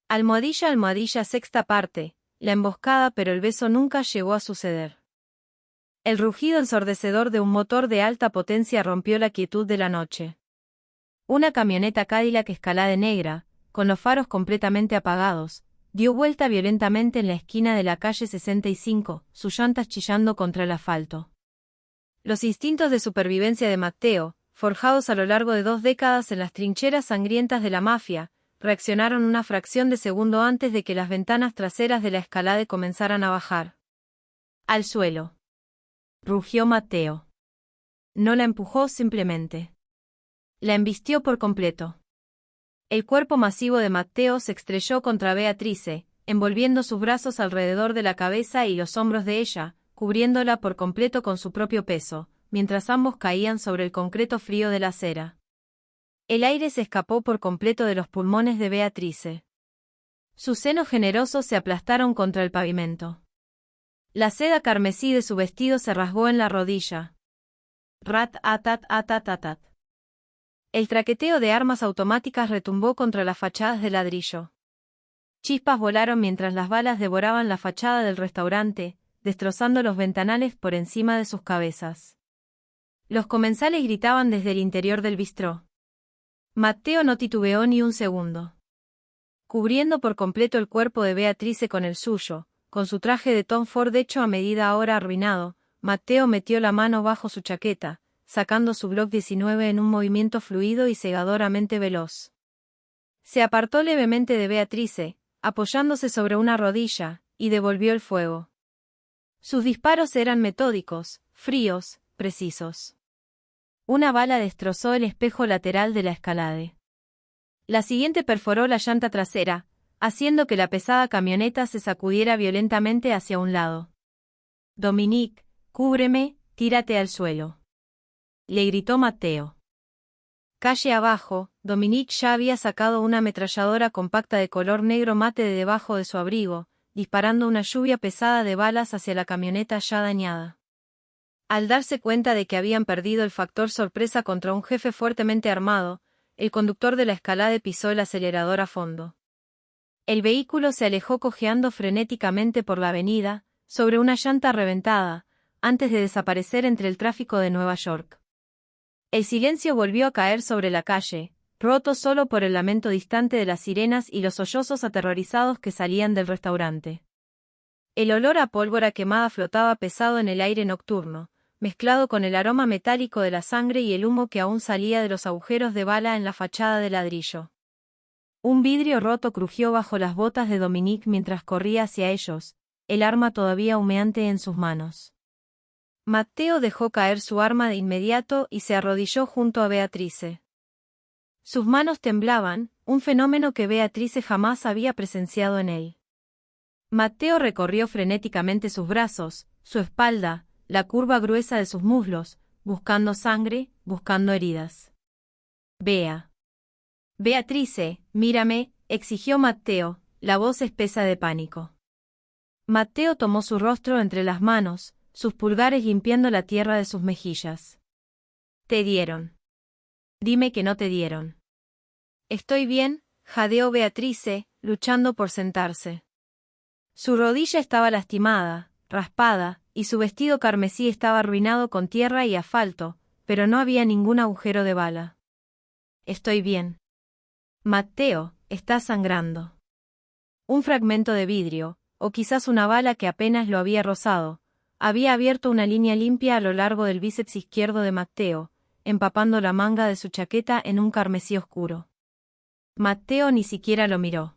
Almohadilla, almohadilla, sexta parte, la emboscada, pero el beso nunca llegó a suceder. El rugido ensordecedor de un motor de alta potencia rompió la quietud de la noche. Una camioneta Cadillac Escalade negra, con los faros completamente apagados, dio vuelta violentamente en la esquina de la calle 65, sus llantas chillando contra el asfalto. Los instintos de supervivencia de Matteo, forjados a lo largo de 2 décadas en las trincheras sangrientas de la mafia, reaccionaron una fracción de segundo antes de que las ventanas traseras de la Escalade comenzaran a bajar. «Al suelo», rugió Matteo. No la empujó simplemente. La embistió por completo. El cuerpo masivo de Matteo se estrelló contra Beatrice, envolviendo sus brazos alrededor de la cabeza y los hombros de ella, cubriéndola por completo con su propio peso, mientras ambos caían sobre el concreto frío de la acera. El aire se escapó por completo de los pulmones de Beatrice. Sus senos generosos se aplastaron contra el pavimento. La seda carmesí de su vestido se rasgó en la rodilla. Rat-a-tat-a-tat-a-tat. El traqueteo de armas automáticas retumbó contra las fachadas de ladrillo. Chispas volaron mientras las balas devoraban la fachada del restaurante, destrozando los ventanales por encima de sus cabezas. Los comensales gritaban desde el interior del bistró. Matteo no titubeó ni un segundo. Cubriendo por completo el cuerpo de Beatrice con el suyo, con su traje de Tom Ford hecho a medida ahora arruinado, Matteo metió la mano bajo su chaqueta, sacando su Glock 19 en un movimiento fluido y cegadoramente veloz. Se apartó levemente de Beatrice, apoyándose sobre una rodilla, y devolvió el fuego. Sus disparos eran metódicos, fríos, precisos. Una bala destrozó el espejo lateral de la Escalade. La siguiente perforó la llanta trasera, haciendo que la pesada camioneta se sacudiera violentamente hacia un lado. «Dominique, cúbreme, tírate al suelo», le gritó Matteo. Calle abajo, Dominique ya había sacado una ametralladora compacta de color negro mate de debajo de su abrigo, disparando una lluvia pesada de balas hacia la camioneta ya dañada. Al darse cuenta de que habían perdido el factor sorpresa contra un jefe fuertemente armado, el conductor de la Escalade pisó el acelerador a fondo. El vehículo se alejó cojeando frenéticamente por la avenida, sobre una llanta reventada, antes de desaparecer entre el tráfico de Nueva York. El silencio volvió a caer sobre la calle, roto solo por el lamento distante de las sirenas y los sollozos aterrorizados que salían del restaurante. El olor a pólvora quemada flotaba pesado en el aire nocturno, mezclado con el aroma metálico de la sangre y el humo que aún salía de los agujeros de bala en la fachada de ladrillo. Un vidrio roto crujió bajo las botas de Dominique mientras corría hacia ellos, el arma todavía humeante en sus manos. Matteo dejó caer su arma de inmediato y se arrodilló junto a Beatrice. Sus manos temblaban, un fenómeno que Beatrice jamás había presenciado en él. Matteo recorrió frenéticamente sus brazos, su espalda, la curva gruesa de sus muslos, buscando sangre, buscando heridas. Beatrice, mírame, exigió Matteo, la voz espesa de pánico. Matteo tomó su rostro entre las manos, sus pulgares limpiando la tierra de sus mejillas. Te dieron. Dime que no te dieron. Estoy bien, jadeó Beatrice, luchando por sentarse. Su rodilla estaba lastimada, raspada, y su vestido carmesí estaba arruinado con tierra y asfalto, pero no había ningún agujero de bala. Estoy bien. Matteo, está sangrando. Un fragmento de vidrio, o quizás una bala que apenas lo había rozado, había abierto una línea limpia a lo largo del bíceps izquierdo de Matteo, empapando la manga de su chaqueta en un carmesí oscuro. Matteo ni siquiera lo miró.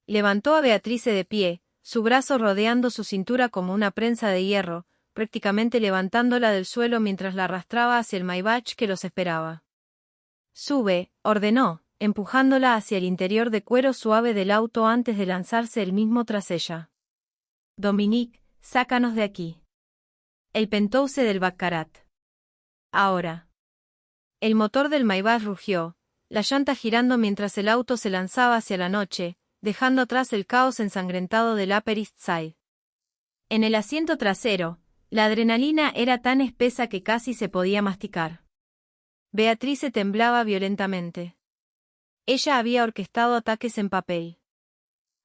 Levantó a Beatrice de pie, su brazo rodeando su cintura como una prensa de hierro, prácticamente levantándola del suelo mientras la arrastraba hacia el Maybach que los esperaba. Sube, ordenó, empujándola hacia el interior de cuero suave del auto antes de lanzarse él mismo tras ella. Dominique, sácanos de aquí. El Penthouse del Baccarat. Ahora. El motor del Maybach rugió, la llanta girando mientras el auto se lanzaba hacia la noche, dejando atrás el caos ensangrentado del Upper East Side. En el asiento trasero, la adrenalina era tan espesa que casi se podía masticar. Beatrice temblaba violentamente. Ella había orquestado ataques en papel.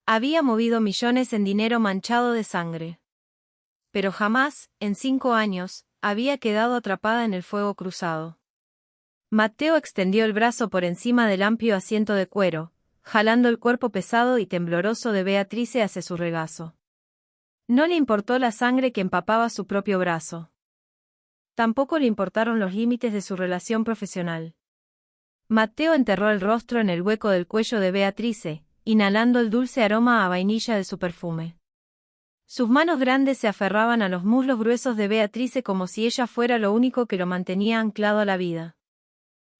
Había movido millones en dinero manchado de sangre. Pero jamás, en 5 años, había quedado atrapada en el fuego cruzado. Matteo extendió el brazo por encima del amplio asiento de cuero, jalando el cuerpo pesado y tembloroso de Beatrice hacia su regazo. No le importó la sangre que empapaba su propio brazo. Tampoco le importaron los límites de su relación profesional. Matteo enterró el rostro en el hueco del cuello de Beatrice, inhalando el dulce aroma a vainilla de su perfume. Sus manos grandes se aferraban a los muslos gruesos de Beatrice como si ella fuera lo único que lo mantenía anclado a la vida.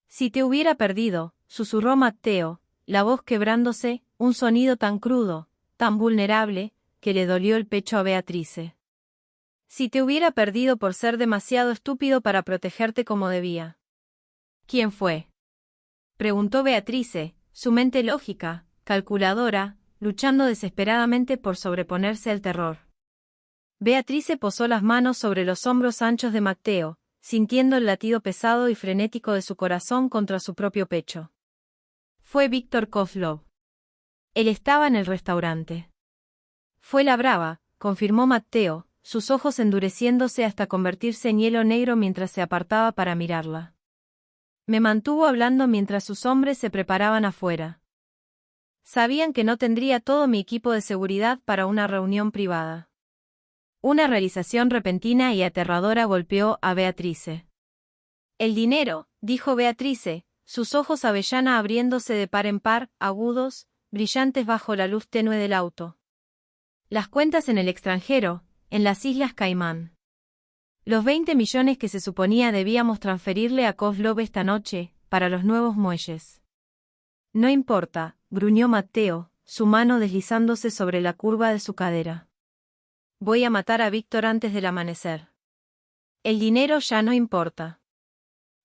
Si te hubiera perdido, susurró Matteo, la voz quebrándose, un sonido tan crudo, tan vulnerable, que le dolió el pecho a Beatrice. Si te hubiera perdido por ser demasiado estúpido para protegerte como debía. ¿Quién fue? Preguntó Beatrice, su mente lógica, calculadora, luchando desesperadamente por sobreponerse al terror. Beatrice posó las manos sobre los hombros anchos de Matteo, sintiendo el latido pesado y frenético de su corazón contra su propio pecho. Fue Víctor Kozlov. Él estaba en el restaurante. Fue la brava, confirmó Matteo, sus ojos endureciéndose hasta convertirse en hielo negro mientras se apartaba para mirarla. Me mantuvo hablando mientras sus hombres se preparaban afuera. Sabían que no tendría todo mi equipo de seguridad para una reunión privada. Una realización repentina y aterradora golpeó a Beatrice. El dinero, dijo Beatrice, sus ojos avellana abriéndose de par en par, agudos, brillantes bajo la luz tenue del auto. Las cuentas en el extranjero, en las Islas Caimán. Los 20 millones que se suponía debíamos transferirle a Kozlov esta noche, para los nuevos muelles. No importa, gruñó Matteo, su mano deslizándose sobre la curva de su cadera. Voy a matar a Víctor antes del amanecer. El dinero ya no importa.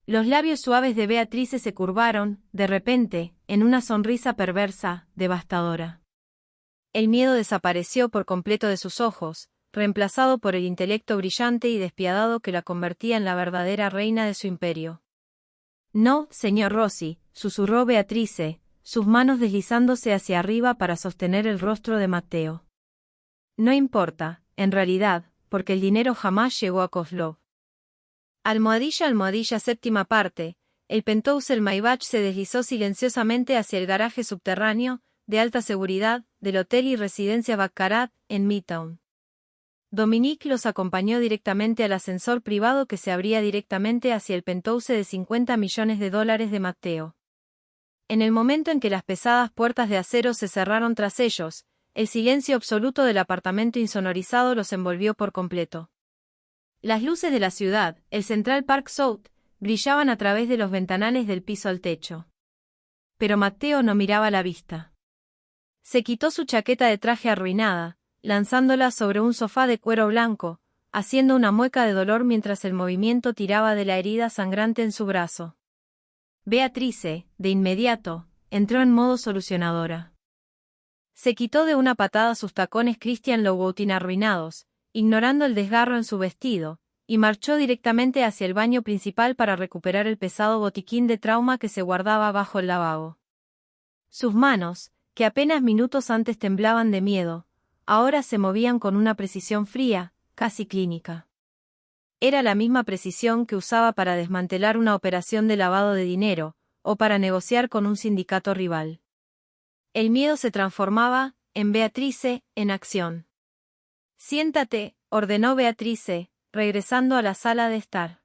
Los labios suaves de Beatrice se curvaron, de repente, en una sonrisa perversa, devastadora. El miedo desapareció por completo de sus ojos, reemplazado por el intelecto brillante y despiadado que la convertía en la verdadera reina de su imperio. No, señor Rossi, susurró Beatrice, sus manos deslizándose hacia arriba para sostener el rostro de Matteo. No importa, en realidad, porque el dinero jamás llegó a Kozlov. Almohadilla séptima parte, el Penthouse el Maybach se deslizó silenciosamente hacia el garaje subterráneo, de alta seguridad, del hotel y residencia Baccarat, en Midtown. Dominique los acompañó directamente al ascensor privado que se abría directamente hacia el Penthouse de $50 millones de Matteo. En el momento en que las pesadas puertas de acero se cerraron tras ellos, el silencio absoluto del apartamento insonorizado los envolvió por completo. Las luces de la ciudad, el Central Park South, brillaban a través de los ventanales del piso al techo. Pero Matteo no miraba la vista. Se quitó su chaqueta de traje arruinada, lanzándola sobre un sofá de cuero blanco, haciendo una mueca de dolor mientras el movimiento tiraba de la herida sangrante en su brazo. Beatrice, de inmediato, entró en modo solucionadora. Se quitó de una patada sus tacones Christian Louboutin arruinados, ignorando el desgarro en su vestido, y marchó directamente hacia el baño principal para recuperar el pesado botiquín de trauma que se guardaba bajo el lavabo. Sus manos, que apenas minutos antes temblaban de miedo, ahora se movían con una precisión fría, casi clínica. Era la misma precisión que usaba para desmantelar una operación de lavado de dinero, o para negociar con un sindicato rival. El miedo se transformaba, en Beatrice, en acción. Siéntate, ordenó Beatrice, regresando a la sala de estar.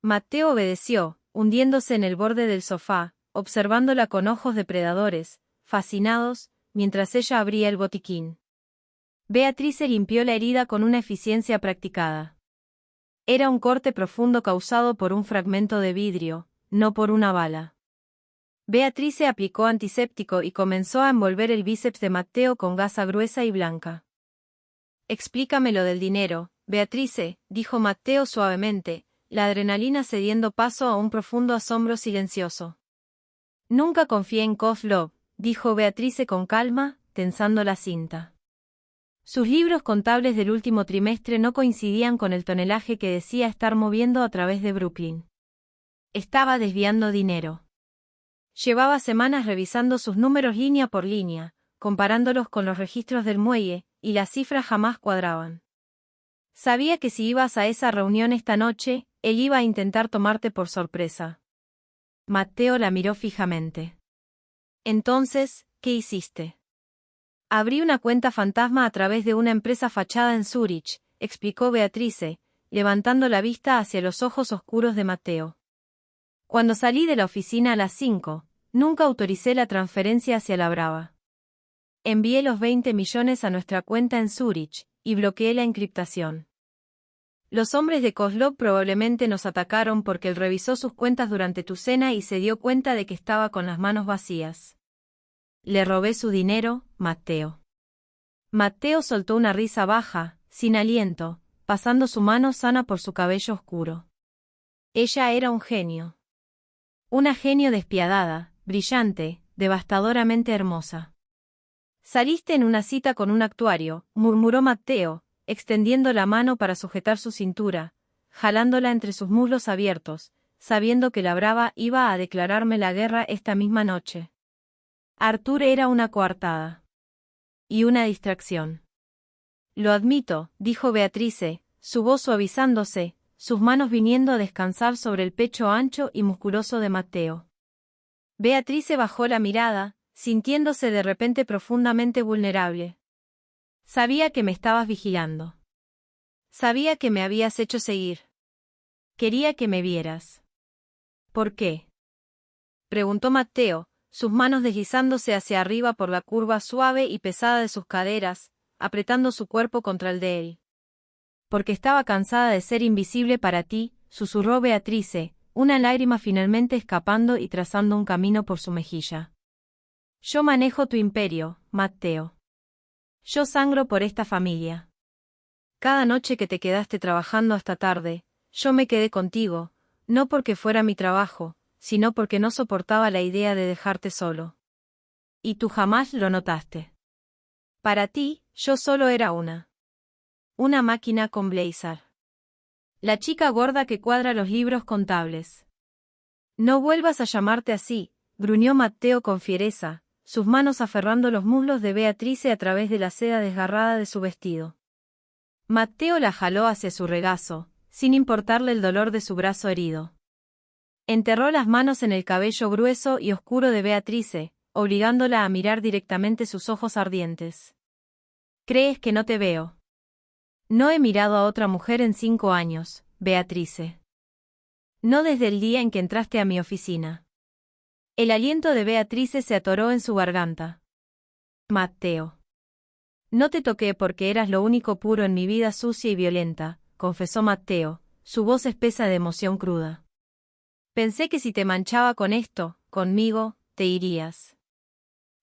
Matteo obedeció, hundiéndose en el borde del sofá, observándola con ojos depredadores, fascinados, mientras ella abría el botiquín. Beatrice limpió la herida con una eficiencia practicada. Era un corte profundo causado por un fragmento de vidrio, no por una bala. Beatrice aplicó antiséptico y comenzó a envolver el bíceps de Matteo con gasa gruesa y blanca. Explícame lo del dinero, Beatrice, dijo Matteo suavemente, la adrenalina cediendo paso a un profundo asombro silencioso. Nunca confié en Kozlov, dijo Beatrice con calma, tensando la cinta. Sus libros contables del último trimestre no coincidían con el tonelaje que decía estar moviendo a través de Brooklyn. Estaba desviando dinero. Llevaba semanas revisando sus números línea por línea, comparándolos con los registros del muelle, y las cifras jamás cuadraban. Sabía que si ibas a esa reunión esta noche, él iba a intentar tomarte por sorpresa. Matteo la miró fijamente. Entonces, ¿qué hiciste? Abrí una cuenta fantasma a través de una empresa fachada en Zúrich, explicó Beatrice, levantando la vista hacia los ojos oscuros de Matteo. Cuando salí de la oficina a las 5, nunca autoricé la transferencia hacia la Brava. Envié los 20 millones a nuestra cuenta en Zúrich, y bloqueé la encriptación. Los hombres de Kozlov probablemente nos atacaron porque él revisó sus cuentas durante tu cena y se dio cuenta de que estaba con las manos vacías. Le robé su dinero, Matteo. Matteo soltó una risa baja, sin aliento, pasando su mano sana por su cabello oscuro. Ella era un genio. Una genio despiadada, brillante, devastadoramente hermosa. Saliste en una cita con un actuario, murmuró Matteo, extendiendo la mano para sujetar su cintura, jalándola entre sus muslos abiertos, sabiendo que la brava iba a declararme la guerra esta misma noche. Arthur era una coartada. Y una distracción. Lo admito, dijo Beatrice, su voz suavizándose, sus manos viniendo a descansar sobre el pecho ancho y musculoso de Matteo. Beatrice bajó la mirada, sintiéndose de repente profundamente vulnerable. Sabía que me estabas vigilando. Sabía que me habías hecho seguir. Quería que me vieras. ¿Por qué? Preguntó Matteo, sus manos deslizándose hacia arriba por la curva suave y pesada de sus caderas, apretando su cuerpo contra el de él. Porque estaba cansada de ser invisible para ti, susurró Beatrice, una lágrima finalmente escapando y trazando un camino por su mejilla. Yo manejo tu imperio, Matteo. Yo sangro por esta familia. Cada noche que te quedaste trabajando hasta tarde, yo me quedé contigo, no porque fuera mi trabajo, sino porque no soportaba la idea de dejarte solo. Y tú jamás lo notaste. Para ti, yo solo era una máquina con blazer. La chica gorda que cuadra los libros contables. No vuelvas a llamarte así, gruñó Matteo con fiereza, sus manos aferrando los muslos de Beatrice a través de la seda desgarrada de su vestido. Matteo la jaló hacia su regazo, sin importarle el dolor de su brazo herido. Enterró las manos en el cabello grueso y oscuro de Beatrice, obligándola a mirar directamente sus ojos ardientes. ¿Crees que no te veo? No he mirado a otra mujer en 5 años, Beatrice. No desde el día en que entraste a mi oficina. El aliento de Beatrice se atoró en su garganta. Matteo. No te toqué porque eras lo único puro en mi vida sucia y violenta, confesó Matteo, su voz espesa de emoción cruda. Pensé que si te manchaba con esto, conmigo, te irías.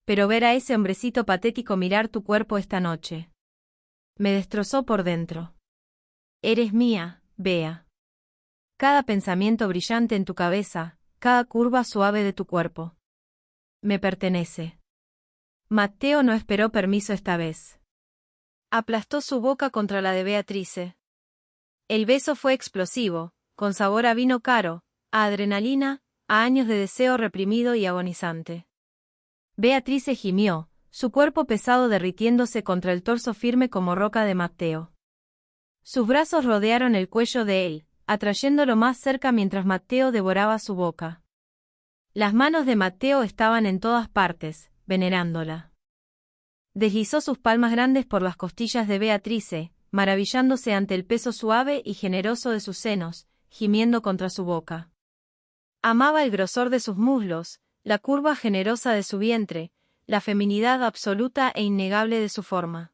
Pero ver a ese hombrecito patético mirar tu cuerpo esta noche. Me destrozó por dentro. Eres mía, Bea. Cada pensamiento brillante en tu cabeza, cada curva suave de tu cuerpo. Me pertenece. Matteo no esperó permiso esta vez. Aplastó su boca contra la de Beatrice. El beso fue explosivo, con sabor a vino caro, a adrenalina, a años de deseo reprimido y agonizante. Beatrice gimió, su cuerpo pesado derritiéndose contra el torso firme como roca de Matteo. Sus brazos rodearon el cuello de él, atrayéndolo más cerca mientras Matteo devoraba su boca. Las manos de Matteo estaban en todas partes, venerándola. Deslizó sus palmas grandes por las costillas de Beatrice, maravillándose ante el peso suave y generoso de sus senos, gimiendo contra su boca. Amaba el grosor de sus muslos, la curva generosa de su vientre, la feminidad absoluta e innegable de su forma.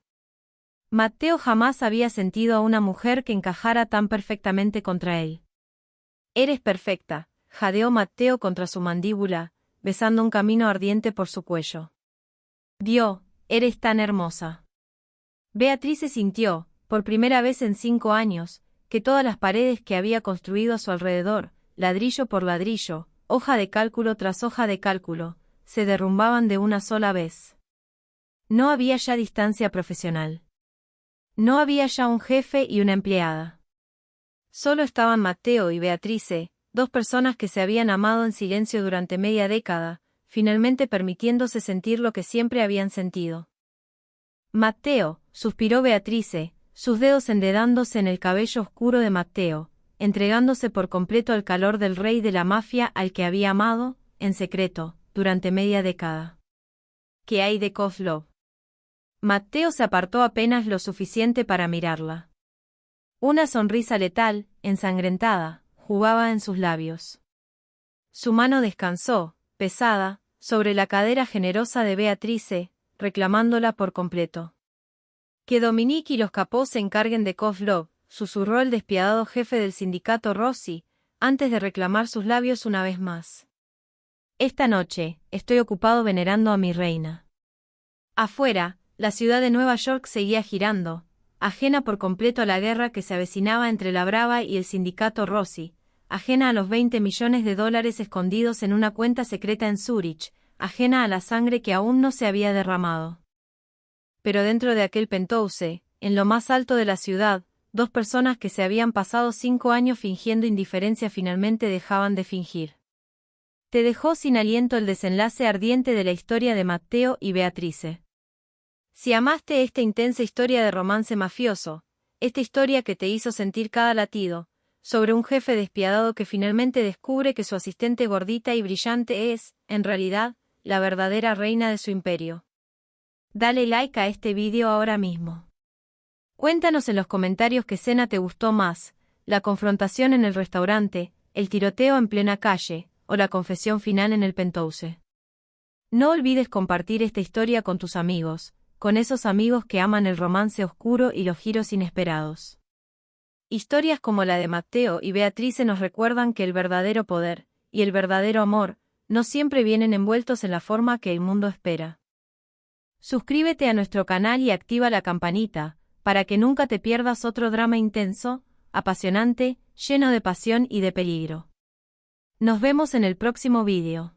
Matteo jamás había sentido a una mujer que encajara tan perfectamente contra él. Eres perfecta, jadeó Matteo contra su mandíbula, besando un camino ardiente por su cuello. Dio, eres tan hermosa. Beatrice sintió, por primera vez en 5 años, que todas las paredes que había construido a su alrededor, ladrillo por ladrillo, hoja de cálculo tras hoja de cálculo, se derrumbaban de una sola vez. No había ya distancia profesional. No había ya un jefe y una empleada. Solo estaban Matteo y Beatrice, 2 personas que se habían amado en silencio durante media década, finalmente permitiéndose sentir lo que siempre habían sentido. Matteo, suspiró Beatrice, sus dedos enredándose en el cabello oscuro de Matteo, entregándose por completo al calor del rey de la mafia al que había amado, en secreto, durante media década. ¿Qué hay de Kovlov? Matteo se apartó apenas lo suficiente para mirarla. Una sonrisa letal, ensangrentada, jugaba en sus labios. Su mano descansó, pesada, sobre la cadera generosa de Beatrice, reclamándola por completo. Que Dominique y los capós se encarguen de Kovlov, susurró el despiadado jefe del sindicato Rossi, antes de reclamar sus labios una vez más. Esta noche, estoy ocupado venerando a mi reina. Afuera, la ciudad de Nueva York seguía girando, ajena por completo a la guerra que se avecinaba entre la Brava y el sindicato Rossi, ajena a los 20 millones de dólares escondidos en una cuenta secreta en Zúrich, ajena a la sangre que aún no se había derramado. Pero dentro de aquel penthouse, en lo más alto de la ciudad, dos personas que se habían pasado 5 años fingiendo indiferencia finalmente dejaban de fingir. Te dejó sin aliento el desenlace ardiente de la historia de Matteo y Beatrice. Si amaste esta intensa historia de romance mafioso, esta historia que te hizo sentir cada latido, sobre un jefe despiadado que finalmente descubre que su asistente gordita y brillante es, en realidad, la verdadera reina de su imperio. Dale like a este vídeo ahora mismo. Cuéntanos en los comentarios qué escena te gustó más, la confrontación en el restaurante, el tiroteo en plena calle, o la confesión final en el penthouse. No olvides compartir esta historia con tus amigos, con esos amigos que aman el romance oscuro y los giros inesperados. Historias como la de Matteo y Beatrice nos recuerdan que el verdadero poder, y el verdadero amor, no siempre vienen envueltos en la forma que el mundo espera. Suscríbete a nuestro canal y activa la campanita, para que nunca te pierdas otro drama intenso, apasionante, lleno de pasión y de peligro. Nos vemos en el próximo vídeo.